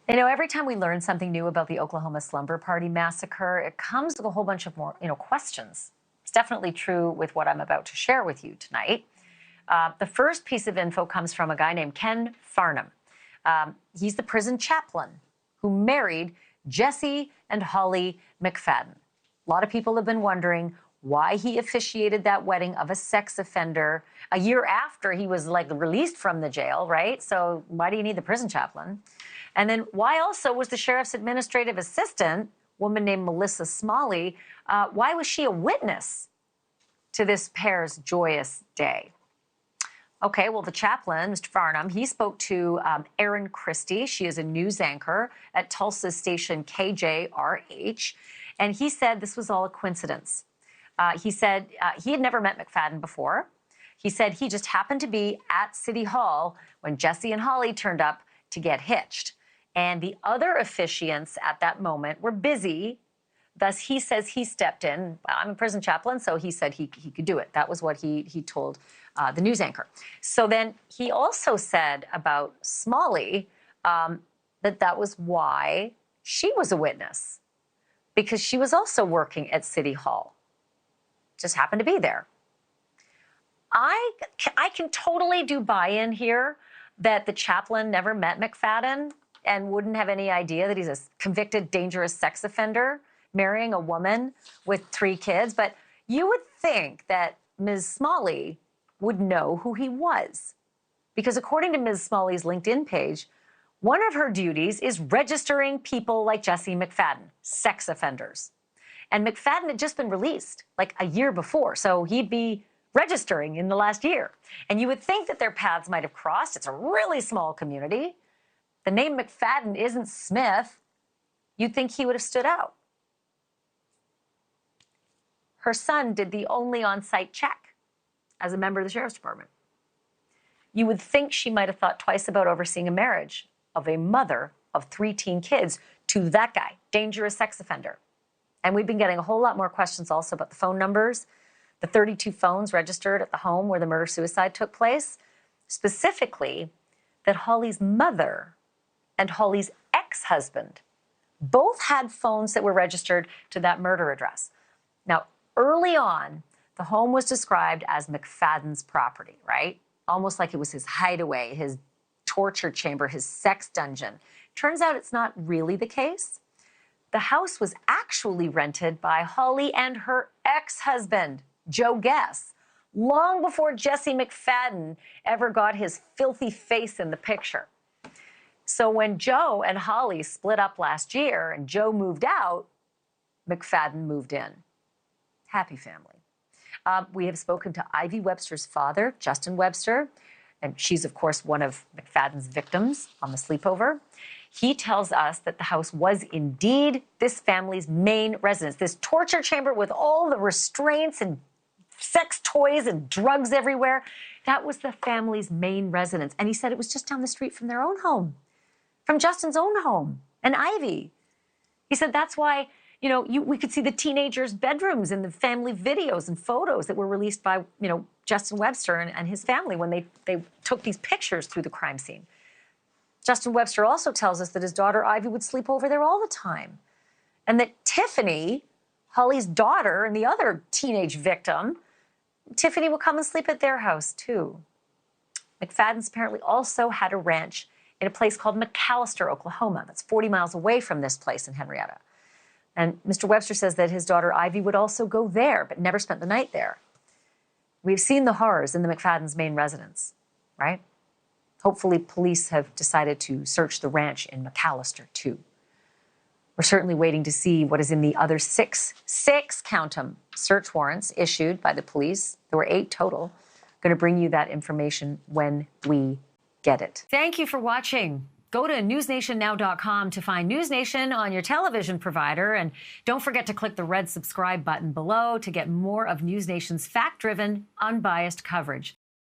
You know, every time we learn something new about the Oklahoma Slumber Party massacre, it comes with a whole bunch of more, questions. It's definitely true with what I'm about to share with you tonight. The first piece of info comes from a guy named Ken Farnham. He's the prison chaplain who married Jesse and Holly McFadden. A lot of people have been wondering why he officiated that wedding of a sex offender a year after he was released from the jail, right? So why do you need the prison chaplain? And then why also was the sheriff's administrative assistant, a woman named Melissa Smalley, why was she a witness to this pair's joyous day? Okay, well, the chaplain, Mr. Farnham, he spoke to Erin Christie. She is a news anchor at Tulsa's station KJRH, and he said this was all a coincidence. He said he had never met McFadden before. He said he just happened to be at City Hall when Jesse and Holly turned up to get hitched. And the other officiants at that moment were busy. Thus, he says he stepped in. I'm a prison chaplain, so he said he could do it. That was what he told the news anchor. So then he also said about Smalley that was why she was a witness, because she was also working at City Hall. Just happened to be there. I can totally do buy-in here that the chaplain never met McFadden and wouldn't have any idea that he's a convicted, dangerous sex offender marrying a woman with 3 kids. But you would think that Ms. Smalley would know who he was, because according to Ms. Smalley's LinkedIn page, one of her duties is registering people like Jesse McFadden, sex offenders. And McFadden had just been released like a year before, so he'd be registering in the last year. And you would think that their paths might have crossed. It's a really small community. The name McFadden isn't Smith. You'd think he would have stood out. Her son did the only on-site check as a member of the sheriff's department. You would think she might have thought twice about overseeing a marriage of a mother of 3 teen kids to that guy, dangerous sex offender. And we've been getting a whole lot more questions also about the phone numbers, the 32 phones registered at the home where the murder-suicide took place, specifically that Holly's mother and Holly's ex-husband both had phones that were registered to that murder address. Now, early on, the home was described as McFadden's property, right? Almost like it was his hideaway, his torture chamber, his sex dungeon. Turns out it's not really the case. The house was actually rented by Holly and her ex-husband, Joe Guess, long before Jesse McFadden ever got his filthy face in the picture. So when Joe and Holly split up last year and Joe moved out, McFadden moved in. Happy family. We have spoken to Ivy Webster's father, Justin Webster, and she's, of course, one of McFadden's victims on the sleepover. He tells us that the house was indeed this family's main residence, this torture chamber with all the restraints and sex toys and drugs everywhere. That was the family's main residence. And he said it was just down the street from their own home, from Justin's own home, and Ivy. He said that's why, we could see the teenagers' bedrooms in the family videos and photos that were released by, Justin Webster and his family when they took these pictures through the crime scene. Justin Webster also tells us that his daughter Ivy would sleep over there all the time, and that Tiffany, Holly's daughter and the other teenage victim, Tiffany would come and sleep at their house too. McFaddens apparently also had a ranch in a place called McAllister, Oklahoma. That's 40 miles away from this place in Henrietta. And Mr. Webster says that his daughter Ivy would also go there, but never spent the night there. We've seen the horrors in the McFaddens' main residence, right? Hopefully police have decided to search the ranch in McAllister too. We're certainly waiting to see what is in the other six, count 'em, search warrants issued by the police. There were 8 total. Going to bring you that information when we get it. Thank you for watching. Go to newsnationnow.com to find NewsNation on your television provider. And don't forget to click the red subscribe button below to get more of NewsNation's fact-driven, unbiased coverage.